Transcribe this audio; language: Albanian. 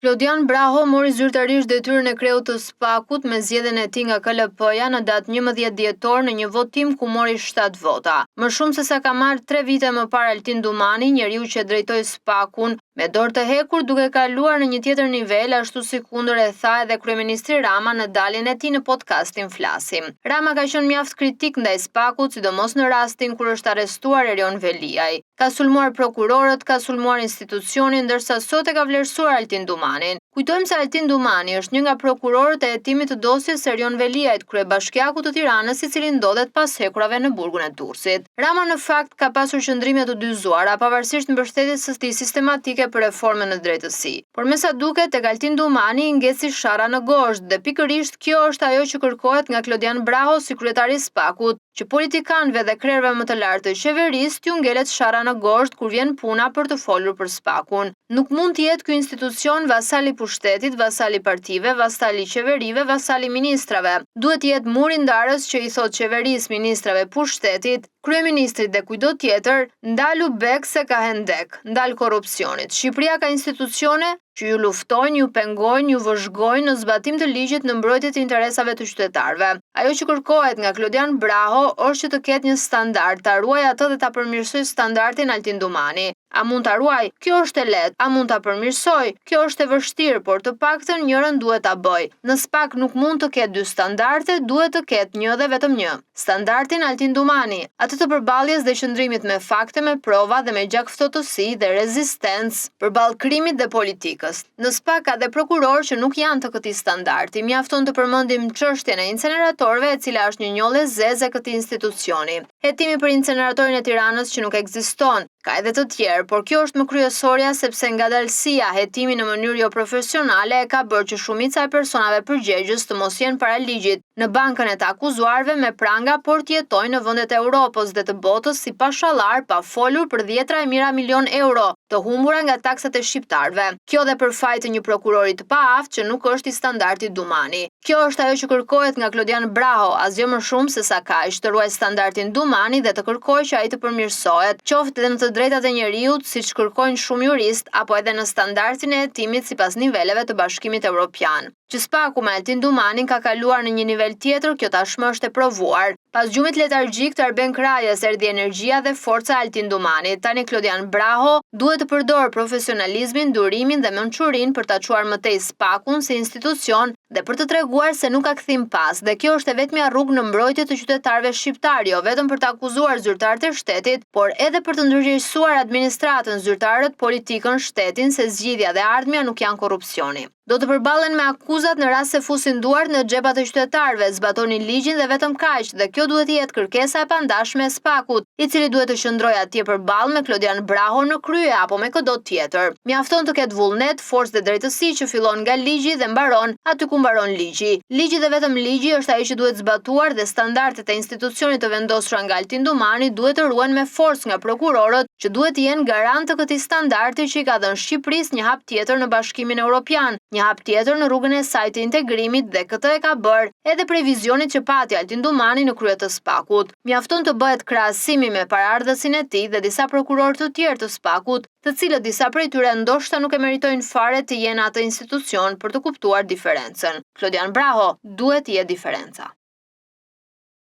Klodian Braho mori zyrtarisht detyrën e kreut të SPAK-ut me zgjedhjen e tij nga KLP-ja në datë 11 dhjetor në një votim ku mori 7 vota. Më shumë se sa ka marrë 3 vite më parë Altin Dumani, njeriu që drejtoi SPAK-un me dorë të hekur duke kaluar në një tjetër nivel, ashtu si kundër e tha edhe kryeministri Rama në daljen e tij në podcastin Flasim. Rama ka qenë mjaft kritik ndaj SPAK-ut, sidomos në rastin kur është arrestuar Erion Veliaj. Ka sulmuar prokurorët, ka sulmuar institucionin, ndërsa sot e ka vlerësuar Altin Dumanin. Kujtojmë se Altin Dumani është një nga prokurorët e hetimit të dosjes Erion Veliajt, kryebashkiaku të Tiranës, i cili ndodhet pas hekurave në burgun e Durrësit. Rama në fakt ka pasur qëndrime të dyzuara, pavarësisht mbështetjes së tij sistematike për reformën në drejtësi. Por me sa duket, tek Altin Dumani ngeci sharra në gozhd dhe pikërisht kjo është ajo që kërkohet nga Klodian Braho si kryetari i SPAK-ut, që politikanëve dhe krerëve më të lartë të qeverisë t'ju ngelet sharra në gozhd kur vjen puna për të folur për SPAK-un. Nuk mund të jetë ky institucion vasal i pushtetit, vasal i partive, vasal i qeverive, vasal i ministrave. Duhet të jetë muri ndarës që i thot qeverisë, ministrave, pushtetit, kryeministrit dhe kujdo tjetër, ndalu bek se ka hendek, ndal korrupsionit. Shqipëria ka institucione që ju luftojnë, ju pengojnë, ju vëzhgojnë në zbatim të ligjit në mbrojtje të interesave të qytetarëve. Ajo që kërkohet nga Klodian Braho është që të ketë një standard, ta ruaj atë dhe ta përmirësoj standardin Altin Dumani. A mund ta ruaj? Kjo është e lehtë. A mund ta përmirësoj? Kjo është e vështirë, por të paktën njërin duhet ta bëj. Në SPAK nuk mund të ketë dy standarde, duhet të ketë një dhe vetëm një. Standardin Altin Dumani, atë të përballjes dhe qëndrimit me fakte, me prova dhe me gjakftotësi dhe rezistencë përballë krimit dhe politikës. Në SPAK ka dhe prokuror që nuk janë të këtij standardi. Mjafton të përmendim çështjen e inceneratorëve, e cila është një njollë zeze këtij institucioni. Hetimi për inceneratorin e Tiranës që nuk ekziston. Ka edhe të tjerë, por kjo është më kryesorja sepse ngadalësia, hetimi në mënyrë jo profesionale e ka bërë që shumica e personave përgjegjës të mos jenë para ligjit në bankën e të akuzuarve me pranga, por të jetojnë në vendet e Europës dhe të botës si pashallar, pa folur për dhjetra e mijëra milion euro të humbura nga taksat e shqiptarëve. Kjo dhe për fajt të një prokurori të paaft që nuk është i standardit Dumani. Kjo është ajo që kërkohet nga Klodian Braho, asgjë më shumë se sa kaq, të ruaj standardin Dumani dhe të kërkojë që ai të përmirësohet, qoftë edhe në të drejtat e njeriut, siç kërkojnë shumë jurist, apo edhe në standardin e hetimit sipas niveleve të Bashkimit Evropian. Që SPAK-u me Altin Dumanin ka kaluar në një nivel tjetër, kjo tashmë është e provuar. Pas gjumit letargjik të Arben Krajës erdhi energjia dhe forca e Altin Dumanit. Tani Klodian Braho duhet të përdorë profesionalizmin, durimin dhe mençurinë për ta çuar më tej SPAK-un si institucion dhe për të treguar se nuk ka kthim pas. Dhe kjo është e vetmja rrugë në mbrojtje të qytetarëve shqiptar, jo vetëm për të akuzuar zyrtarët e shtetit, por edhe për të ndërgjegjësuar administratën, zyrtarët, politikën, shtetin se zgjidhja dhe ardhmja nuk janë korrupsioni. Do të përballen me akuzat në rast se fusin duart në xhepat e qytetarëve, zbatonin ligjin dhe vetëm kaq, dhe kjo duhet të jetë kërkesa e pandashme e SPAK-ut, i cili duhet të qëndrojë atje përballë me Klodian Braho në krye apo me kudo tjetër. Mjafton të ketë vullnet, forcë dhe drejtësi që fillon nga ligji dhe mbaron aty ku mbaron ligji. Ligji dhe vetëm ligji është ai që duhet zbatuar dhe standardet e institucionit të vendosura nga Altin Dumani duhet të ruhen me forcë nga prokurorët, që duhet të jenë garant të këtij standardi që i ka dhënë Shqipërisë një hap tjetër në Bashkimin Evropian, një hap tjetër në rrugën e saj të integrimit, dhe këtë e ka bërë edhe previzionit që pati Altin Dumani në krye të SPAK-ut. Mjafton të bëhet krahasimi me paraardhësin e tij dhe disa prokurorë të tjerë të SPAK-ut, të cilët disa prej tyre ndoshta nuk e meritojnë fare të jenë atë institucion për të kuptuar diferencën. Klodian Braho duhet të jetë diferenca.